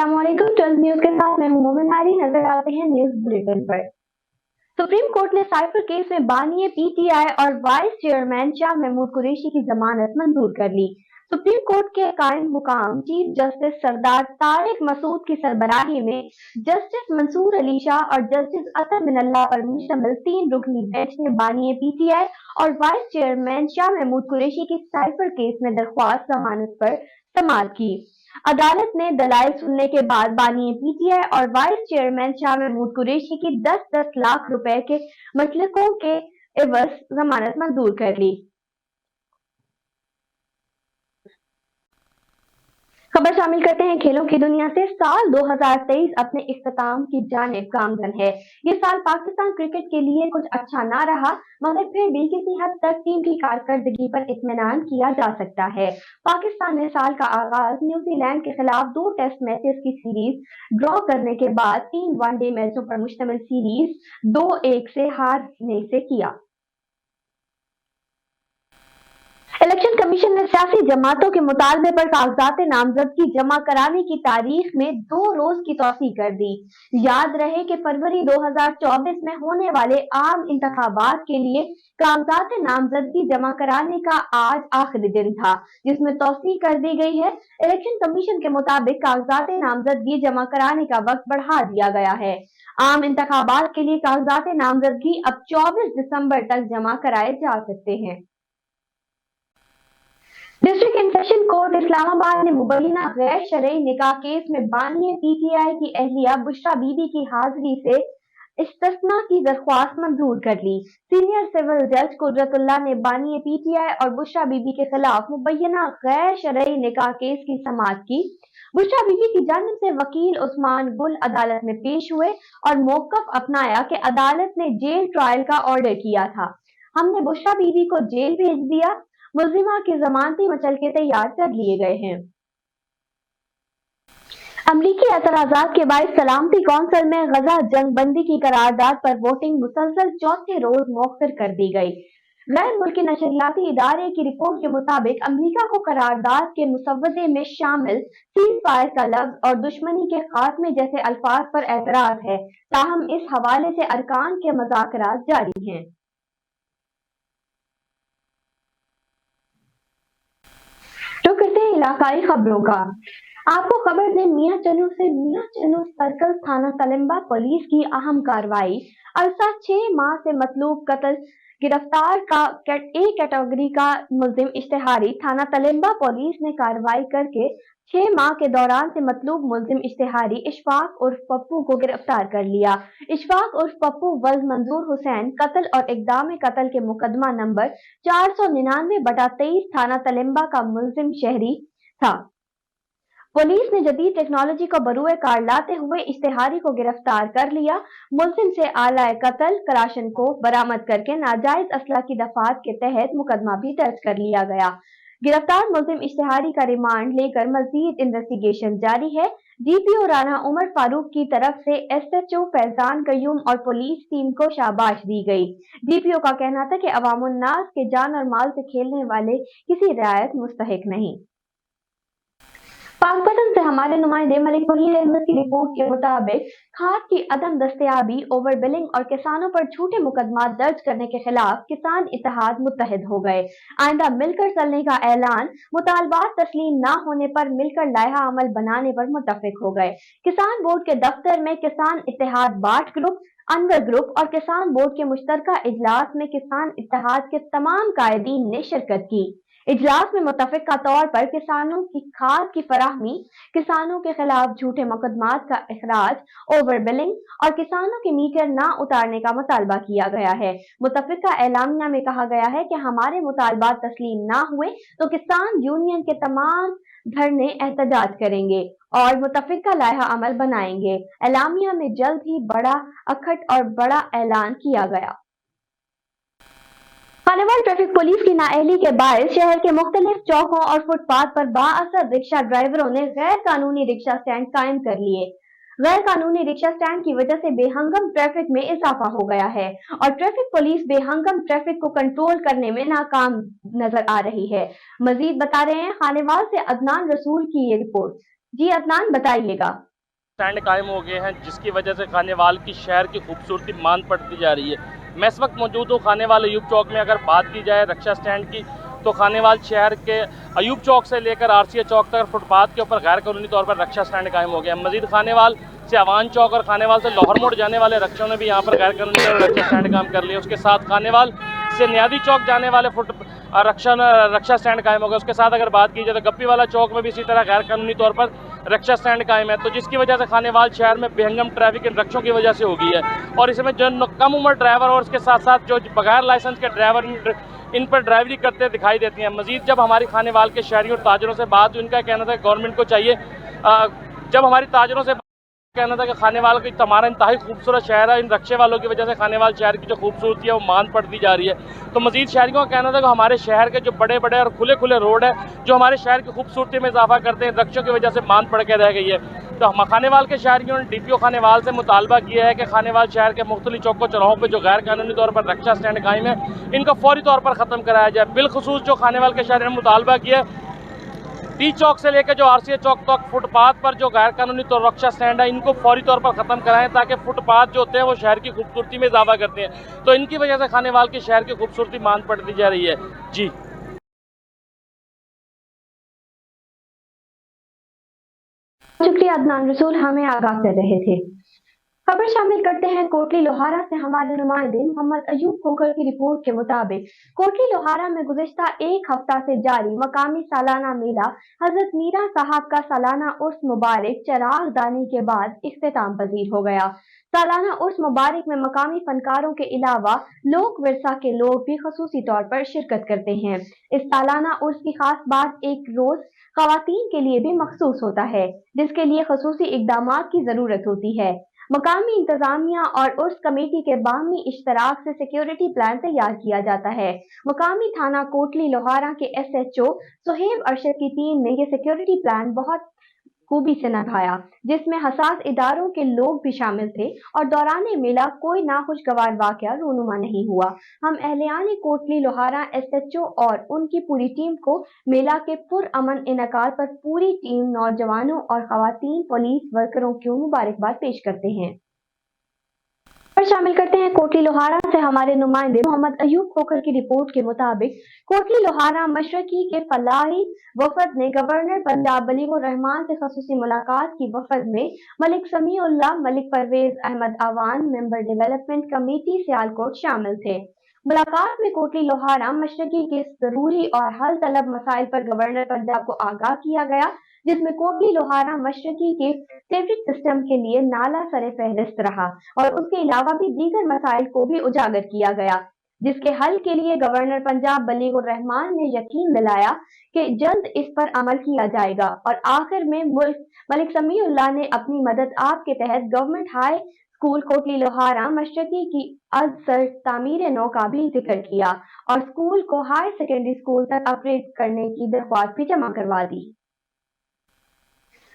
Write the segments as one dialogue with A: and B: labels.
A: अस्सलाम वालेकुम। 12 न्यूज के साथ मैं हूं मोमिन नारी। नजर आते हैं न्यूज बुलेटिन पर। सुप्रीम कोर्ट ने साइफर केस में बानी पीटीआई और वाइस चेयरमैन शाह महमूद कुरैशी की जमानत मंजूर कर ली। सुप्रीम कोर्ट के कायम मुकाम चीफ जस्टिस सरदार तारिक मसूद की सरबराही में जस्टिस मंसूर अली शाह और जस्टिस अतर मिनल्ला पर मुश्तमिल 3 रुकनी बेंच ने बानी पीटीआई और वाइस चेयरमैन शाह महमूद कुरैशी की साइफर केस में दरख्वास्त जमानत पर समाअत की। अदालत ने दलाइल सुनने के बाद बानी पीटीआई और वाइस चेयरमैन शाह महमूद कुरैशी की 10-10 लाख रुपए के मसलकों के एवज जमानत मंजूर कर ली। खबर शामिल करते हैं खेलों की दुनिया से। साल 2023 अपने इख्तिताम की जानिब गामजन है। ये साल पाकिस्तान क्रिकेट के लिए कुछ अच्छा ना रहा, मगर फिर भी किसी हद तक टीम की कारकर्दगी पर इत्मीनान किया जा सकता है। पाकिस्तान ने साल का आगाज न्यूजीलैंड के खिलाफ 2 टेस्ट मैचेस की सीरीज ड्रॉ करने के बाद 3 वनडे मैचों पर मुश्तमिल सीरीज 2-1 से हारने से किया। इलेक्शन कमीशन ने सियासी जमातों के मुतालबे पर कागजात नामजदगी जमा कराने की तारीख में 2 रोज की तौसीह कर दी। याद रहे कि फरवरी 2024 में होने वाले आम इंतखाबात के लिए कागजात नामजदगी जमा कराने का आज आखिरी दिन था, जिसमें तौसीह कर दी गई है। इलेक्शन कमीशन के मुताबिक कागजात नामजदगी जमा कराने का वक्त बढ़ा दिया गया है। आम इंतखाबात के लिए कागजात नामजदगी अब 24 दिसंबर तक जमा कराए जा सकते हैं। District and session court Islamabad ने मुबैना गैर शरई निकाह केस में बानी पीटीआई की अहलिया बुशरा बीबी की हाजिरी से इस्तिस्ना की दरख्वास्त मंजूर कर ली। सीनियर सिविल जज कुदरतुल्लाह ने बानी पीटीआई और बुशरा बीबी के खिलाफ मुबैना गैर शरई निकाह केस की समाअत की। बुशरा बीबी की जानिब से वकील उस्मान गुल अदालत में पेश हुए और मौकफ अपनाया कि अदालत ने जेल ट्रायल का ऑर्डर किया था। हमने बुशरा बीबी को जेल भेज दिया। मुलजिमा के जमानती मचलके तैयार कर लिए गए हैं। अमरीकी एतराजात के बाद सलामती कौंसिल में गजा जंग बंदी की करारदाद पर वोटिंग मुसलसल चौथे रोज मौखर कर दी गई। गैर मुल्की नशरियाती इदारे की रिपोर्ट के मुताबिक अमरीका को करारदाद के मुसव्वदे में शामिल सीज फायर का लफ्ज और दुश्मनी के खात्मे जैसे अल्फाज पर एतराज है, ताहम इस हवाले से अरकान के मुज़ाकरात जारी हैं। तो करते हैं इलाकाई खबरों का। आपको खबर दें, मियां चनू से मियां चनू सर्कल थाना तलम्बा पुलिस की अहम कार्रवाई। अरसा 6 माह से मतलूब कत्ल गिरफ्तार का ए कैटेगरी का मुलजिम इश्तिहारी। थाना तलम्बा पुलिस ने कार्रवाई करके 6 माह के दौरान से मतलूब मुलजिम इश्तिहारी इशफाक उर्फ पप्पू को गिरफ्तार कर लिया। इशफाक उर्फ पप्पू वल्द मंजूर हुसैन कत्ल और इक़दाम कत्ल के मुकदमा नंबर 499/23 थाना तलम्बा का मुलजिम शहरी था। पुलिस ने जदीद टेक्नोलॉजी को बरूए कार लाते हुए इश्तिहारी को गिरफ्तार कर लिया। मुलजिम से आलाए कत्ल कलाशन को बरामद करके नाजायज असला की दफात के तहत मुकदमा भी दर्ज कर लिया गया। गिरफ्तार मुलजिम इश्तिहारी का रिमांड लेकर मजीद इन्वेस्टिगेशन जारी है। डीपीओ राना उमर फारूक की तरफ से एसएचओ फैजान कयूम और पुलिस टीम को शाबाश दी गई। डीपीओ का कहना था कि अवामुन्नास के जान और माल से खेलने वाले किसी रियायत मुस्तहिक नहीं। पाकपतन से हमारे नुमाइंदे मलिक वहीद अहमद की रिपोर्ट के मुताबिक खाद की अदम दस्तयाबी, ओवर बिलिंग और किसानों पर झूठे मुकदमा दर्ज करने के खिलाफ किसान इत्तेहाद मुत्तहिद हो गए। आइंदा मिलकर चलने का ऐलान, मुतालबात तस्लीम न होने पर मिलकर लायहा अमल बनाने पर मुत्तफिक हो गए। किसान बोर्ड के दफ्तर में किसान इत्तेहाद बाट ग्रुप, अनवर ग्रुप और किसान बोर्ड के मुश्तरका इजलास में किसान इत्तेहाद के तमाम कायदीन ने शिरकत की। इजलास में मुत्तफिका तौर पर किसानों की खाद की फराहमी, किसानों के खिलाफ झूठे मुकदमात का इखराज, ओवर बिलिंग और किसानों के मीटर न उतारने का मुतालबा किया गया है। मुत्तफिका एलामिया में कहा गया है कि हमारे मुतालबात तस्लीम न हुए तो किसान यूनियन के तमाम धरने एहतजाज करेंगे और मुत्तफिका लायहा अमल बनाएंगे। एलामिया में जल्द ही बड़ा अखट और बड़ा ऐलान किया गया। खानेवाल ट्रैफिक पुलिस की नाअहली के बायस शहर के मुख्तलिफ चौकों और फुटपाथ पर बाअसर रिक्शा ड्राइवरों ने गैर कानूनी रिक्शा स्टैंड कायम कर लिए। गैर कानूनी रिक्शा स्टैंड की वजह से बेहंगम ट्रैफिक में इजाफा हो गया है और ट्रैफिक पुलिस बेहंगम ट्रैफिक को कंट्रोल करने में नाकाम नजर आ रही है। मजीद बता रहे हैं खानेवाल से अदनान रसूल की ये रिपोर्ट। जी अदनान, बताइएगा।
B: اسٹینڈ قائم ہو گئے ہیں جس کی وجہ سے خانے وال کی شہر کی خوبصورتی مان پڑتی جا رہی ہے۔ میں اس وقت موجود ہوں خانے وال ایوب چوک میں۔ اگر بات کی جائے رکشا اسٹینڈ کی تو خانے وال شہر کے ایوب چوک سے لے کر RCA چوک تک فٹ پاتھ کے اوپر غیر قانونی طور پر رکشا اسٹینڈ قائم ہو گیا ہے۔ مزید خانے وال سے عوان چوک اور خانے وال سے لاہور موڑ جانے والے رکشوں نے بھی یہاں پر غیر قانونی طور پر رکشا اسٹینڈ قائم کر لیا۔ اس کے ساتھ خانے وال سے نیادی چوک جانے والے رکشا اسٹینڈ قائم ہو گیا۔ اس کے ساتھ اگر بات کی جائے تو گپی والا چوک میں بھی اسی طرح غیر قانونی طور پر رکشا اسٹینڈ قائم ہے، تو جس کی وجہ سے خانے وال شہر میں بے ہنگم ٹریفک ان رکشوں کی وجہ سے ہو گئی ہے، اور اس میں جو کم عمر ڈرائیور اور اس کے ساتھ ساتھ جو بغیر لائسنس کے ڈرائیور ان پر ڈرائیوری کرتے دکھائی دیتی ہیں۔ مزید جب ہماری خانے وال کے شہریوں اور تاجروں سے بات ہوئی، ان کا کہنا تھا کہ گورنمنٹ کو چاہیے، جب ہماری تاجروں سے کہنا تھا کہ خانے وال کی تمہارا انتہائی خوبصورت شہر ہے، ان رکشے والوں کی وجہ سے خانے وال شہر کی جو خوبصورتی ہے وہ مان پڑتی جا رہی ہے، تو مزید شہریوں کا کہنا تھا کہ ہمارے شہر کے جو بڑے بڑے اور کھلے کھلے روڈ ہیں جو ہمارے شہر کی خوبصورتی میں اضافہ کرتے ہیں، رکشوں کی وجہ سے مان پڑ کے رہ گئی ہے۔ تو ہم خانے وال کے شہریوں نے DPO خانے وال سے مطالبہ کیا ہے کہ خانے وال شہر کے مختلف چوکوں چوراہوں پہ جو غیر قانونی طور پر رکشا اسٹینڈ قائم ہے ان کو فوری طور پر ختم کرایا جائے۔ بالخصوص جو خانے وال کے شہریوں نے مطالبہ کیا ہے ٹی چوک سے لے کے جو RCA چوک تک فٹ پاتھ پر جو غیر قانونی طور رکشا اسٹینڈ ہے ان کو فوری طور پر ختم کرائیں، تاکہ فٹ پاتھ جو ہوتے ہیں وہ شہر کی خوبصورتی میں اضافہ کرتے ہیں، تو ان کی وجہ سے خانے وال کے شہر کی خوبصورتی مان پڑتی جا رہی ہے۔ جی
A: شکریہ عدنان رسول، ہمیں آگاہ کر رہے تھے۔ خبر شامل کرتے ہیں کوٹلی لوہارا سے ہمارے نمائندے محمد ایوب کھوکھر کی رپورٹ کے مطابق کوٹلی لوہارا میں گزشتہ ایک ہفتہ سے جاری مقامی سالانہ میلہ حضرت میرا صاحب کا سالانہ عرس مبارک چراغ دانی کے بعد اختتام پذیر ہو گیا۔ سالانہ عرس مبارک میں مقامی فنکاروں کے علاوہ لوک ورثہ کے لوگ بھی خصوصی طور پر شرکت کرتے ہیں۔ اس سالانہ عرس کی خاص بات ایک روز خواتین کے لیے بھی مخصوص ہوتا ہے، جس کے لیے خصوصی اقدامات کی ضرورت ہوتی ہے۔ مقامی انتظامیہ اور عرس کمیٹی کے باہمی اشتراک سے سیکیورٹی پلان تیار کیا جاتا ہے۔ مقامی تھانہ کوٹلی لوہارا کے SHO سہیب ارشد کی ٹیم نے یہ سیکیورٹی پلان بہت خوبی سے نبھایا، جس میں حساس اداروں کے لوگ بھی شامل تھے اور دوران میلہ کوئی ناخوشگوار واقعہ رونما نہیں ہوا۔ ہم اہلیان کوٹلی لوہارا SHO اور ان کی پوری ٹیم کو میلہ کے پرامن انعقاد پر پوری ٹیم نوجوانوں اور خواتین پولیس ورکروں کو مبارکباد پیش کرتے ہیں۔ شامل کرتے ہیں کوٹلی لوہارا سے ہمارے نمائندے محمد ایوب کھوکھر کی رپورٹ کے مطابق کوٹلی لوہارا مشرقی کے فلاحی وفد نے گورنر پنجاب بلیغ الرحمان سے خصوصی ملاقات کی۔ وفد میں ملک سمیع اللہ، ملک پرویز احمد اعوان، ممبر ڈیولپمنٹ کمیٹی سیالکوٹ شامل تھے۔ ملاقات میں کوٹلی لوہارا مشرقی کے ضروری اور حل طلب مسائل پر گورنر پنجاب کو آگاہ کیا گیا، جس میں کوٹلی لوہارا مشرقی کے سیوریج سسٹم کے لیے نالا سر فہرست رہا اور اس کے علاوہ بھی دیگر مسائل کو بھی اجاگر کیا گیا، جس کے حل کے لیے گورنر پنجاب بلیغ الرحمان نے یقین دلایا کہ جلد اس پر عمل کیا جائے گا، اور آخر میں ملک سمیع اللہ نے اپنی مدد آپ کے تحت government high school Kotli Lohara مشرقی کی از سر تعمیر نو کا بھی ذکر کیا اور اسکول کو ہائر سیکنڈری اسکول تک اپ گریڈ کرنے کی درخواست بھی جمع کروا دی۔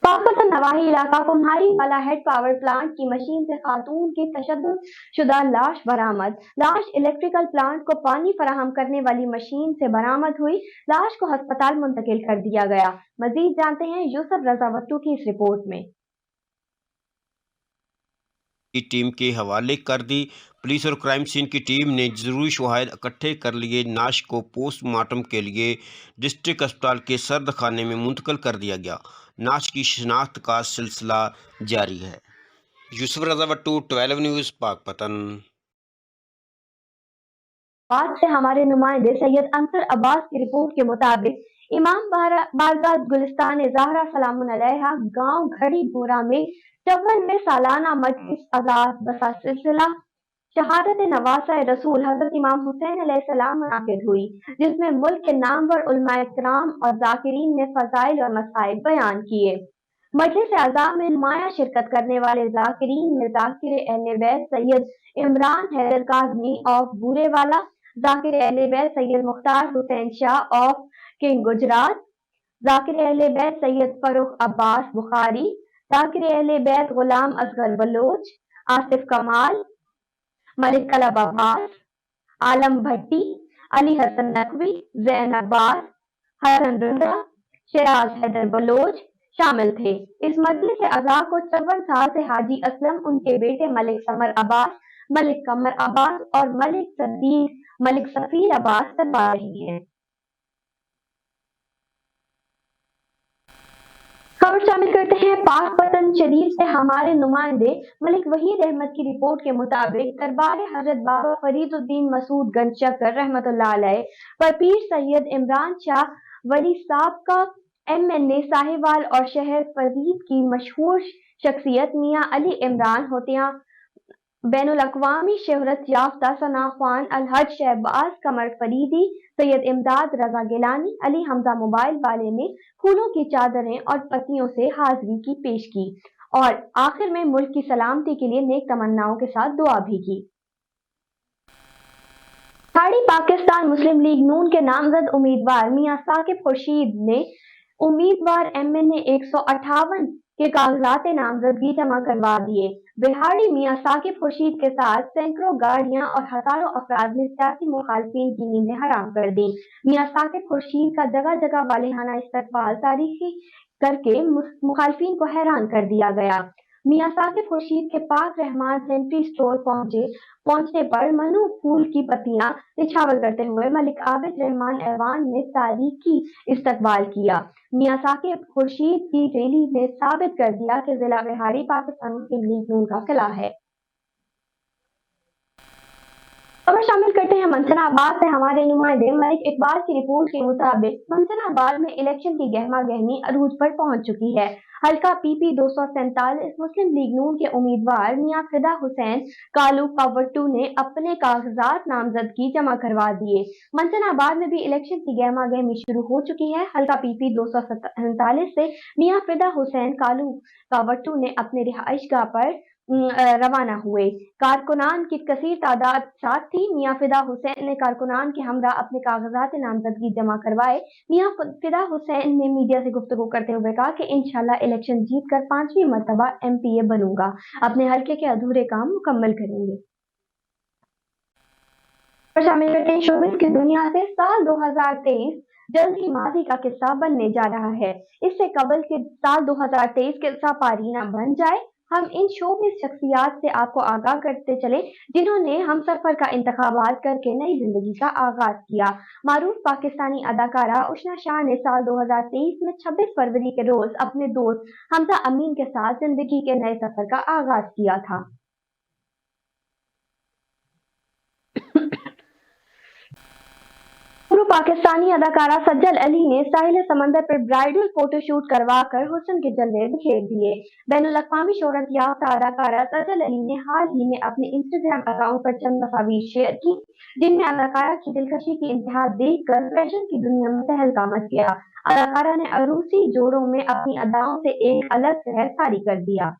A: پاکپتن نواحی علاقہ کمہاری والا ہیڈ پاور پلانٹ کی مشین سے خاتون کی تشدد شدہ لاش برآمد۔ لاش الیکٹریکل پلانٹ کو پانی فراہم کرنے والی مشین سے برآمد ہوئی، لاش کو ہسپتال منتقل کر دیا گیا۔ مزید جانتے ہیں یوسف رضا وٹو کی اس رپورٹ میں۔
C: کی ٹیم کے حوالے کر دی۔ پولیس اور کرائم سین کی ٹیم نے ضروری شواہد اکٹھے کر لیے۔ نعش کو پوسٹ مارٹم کے لیے ڈسٹرکٹ اسپتال کے سرد خانے میں منتقل کر دیا گیا۔ نعش کی شناخت کا سلسلہ جاری ہے۔ یوسف رضا وٹو، 12 نیوز، پاکپتن۔
A: بعد سے ہمارے نمائندے سید انصر عباس کی رپورٹ کے مطابق امام بارگاہ گلستان زہرا سلام علیہا گاؤں گھڑی گورا میں 54 میں سالانہ مجلس آزاد بسا سلسلہ شہادت نواسہ رسول حضرت امام حسین علیہ السلام منعقد ہوئی، جس میں ملک کے نامور علماء کرام اور ذاکرین نے فضائل اور مصائب بیان کیے۔ مجلس اعضاء میں نمایاں شرکت کرنے والے ذاکرین میں ذاکر اہل بیت سید عمران حیدر کاظمی آف بورے والا، ذاکر اہل بیت سید مختار حسین شاہ آف کنگ گجرات، ذاکر اہل بیت سید فروخ عباس بخاری، ذاکر اہل بیت غلام اصغر بلوچ، آصف کمال، ملک کلب عباس، عالم بھٹی، علی حسن نقوی، زین عباس، حسن رندا، شیراز حیدر بلوچ، शामिल थे। इस मजलिस अज़ा को 54 साल से हाजी असलम, उनके बेटे मलिक समर अब्बास, मलिक कमर अब्बास और मलिक सफीर अब्बास करवा रही हैं। खबर शामिल करते हैं पाक वतन शरीफ से हमारे नुमाइंदे मलिक वहीद अहमद की रिपोर्ट के मुताबिक दरबार हजरत बाबा फरीदुद्दीन मसूद गंज शक्कर रहमतुल्लाह अलैह पर पीर सैयद इमरान शाह वली साहब का MNA साहिवाल और शहर फरीद की मशहूर शख्सियत मियां अली इमरान होतियां बैनुल अक़वामी शोहरत याफ्ता सना ख्वान अलहज शहबाज कमर फरीदी, सैयद इमदाद रजा गिलानी, अली हमजा मोबाइल वाले ने फूलों की चादरें और पत्तियों से हाजिरी की पेश की और आखिर में मुल्क की सलामती के लिए नेक तमन्नाओं के साथ दुआ भी की। खाड़ी पाकिस्तान मुस्लिम लीग नून के नामजद उम्मीदवार मियां साकिब खुर्शीद ने उम्मीदवार MNA 158 के कागजात नामजदगी जमा करवा दिए। बिहाड़ी मियां साकिब खुर्शीद के साथ सैकड़ों गाड़ियां और हजारों अफराद ने सियासी मुखालफिन की नींदें हराम कर दी। मियां साकिब खुर्शीद का जगह जगह वालिहाना इस्तकबाल तारीखी करके मुखालफिन को हैरान कर दिया गया। मियां साकिब खुर्शीद के पाक रहमान सेंट्री स्टोर पहुंचने पर मनु फूल की पत्तियां निछावर करते हुए मलिक आबिद रहमान ऐवान ने तारीखी इस्तकबाल किया। मियां साकिब खुर्शीद की रैली ने साबित कर दिया कि जिला बिहाड़ी पाकिस्तान मुस्लिम लीग नून का किला है। खबर शामिल करते हैं मंसनाबाद से हमारे नुमाइंदे मलिक इकबाल की रिपोर्ट के मुताबिक मंसनाबाद में इलेक्शन की गहमा गहमी अरूज पर पहुंच चुकी है। हल्का PP 247 मुस्लिम लीग नून के उम्मीदवार मियां फिदा हुसैन कालू पावट्टू ने अपने कागजात नामजदगी जमा करवा दिए। मंसनाबाद में भी इलेक्शन की गहमा गहमी शुरू हो चुकी है। हल्का PP 247 से मियां फिदा हुसैन कालू पावट्टू ने अपने रिहाइशगाह पर रवाना हुए। कारकुनान की कसीर तादाद साथ थी। मियां फिदा हुसैन ने कारकुनान के हमरा अपने कागजात नामजदगी जमा करवाए। मियां फिदा हुसैन ने मीडिया से गुफ्तगू करते हुए कहा कि इंशाल्लाह इलेक्शन जीतकर 5वीं मर्तबा MPA बनूंगा, अपने हल्के के अधूरे काम मुकम्मल करेंगे। शामिल करते हैं शोबिज़ की दुनिया से साल 2023 जल्द ही माजी का किस्सा बनने जा रहा है। इससे कबल के साल 2023 किस्सा पारी न बन जाए, हम इन शोबिज़ शख्सियात से आपको आगाह करते चले जिन्होंने हम सफर का इंतखाबात करके नई जिंदगी का आगाज किया। मारूफ पाकिस्तानी अदाकारा उशना शाह ने साल 2023 में 26 फरवरी के रोज अपने दोस्त हमजा अमीन के साथ जिंदगी के नए सफर का आगाज किया था। पाकिस्तानी अदाकारा सज्जल अली ने साहिल समंदर पर ब्राइडल फोटोशूट करवाकर हुस्न के जलवे बिखेर दिए। बैनुल अक़वामी शोहरत याफ्ता अदाकारा सज्जल अली ने हाल ही में अपने इंस्टाग्राम अकाउंट पर चंद तस्वीर शेयर की जिनमें अदाकारा की दिलकशी की इंतहा देखकर फैशन की दुनिया में तहलका मच गया। अदाकारा ने अरूसी जोड़ों में अपनी अदाओं से एक अलग शहर सारी कर दिया।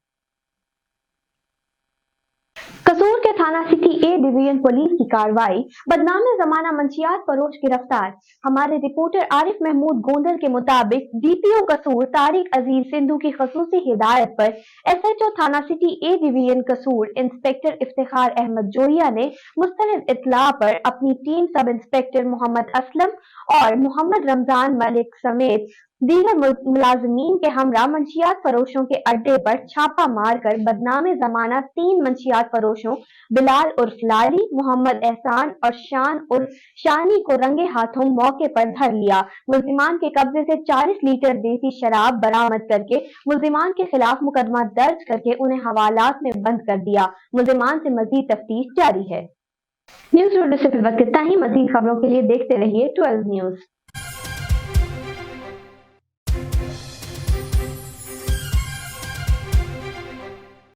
A: कसूर के थाना सिटी A डिवीजन पुलिस की कार्रवाई, बदनाम जमाना मंशियात फरोश गिरफ्तार। हमारे रिपोर्टर आरिफ महमूद गोंदल के मुताबिक DPO कसूर तारिक अजीज सिंधु की खसूसी हिदायत पर SHO थाना सिटी A डिवीजन कसूर इंस्पेक्टर इफ्तिखार अहमद जोहिया ने मुस्तनद इत्तला पर अपनी team sub inspector Mohammad Aslam और मोहम्मद रमजान मलिक समेत दीगर मुलाजमीन के हमरा मंशियात फरोशों के अड्डे पर छापा मारकर बदनाम जमाना 3 मंशियात फरोशों बिलाल उर्फ लाली, मोहम्मद एहसान और शान उर्फ शानी को रंगे हाथों मौके पर धर लिया। मुल्जिमान के कब्जे से 40 लीटर देसी शराब बरामद करके मुल्जिमान के खिलाफ मुकदमा दर्ज करके उन्हें हवालात में बंद कर दिया। मुल्जिमान से मजीद तफ्तीश जारी है। न्यूज़ रूम से फिलहाल इतना ही। मजीद खबरों के लिए देखते रहिए 12 न्यूज़।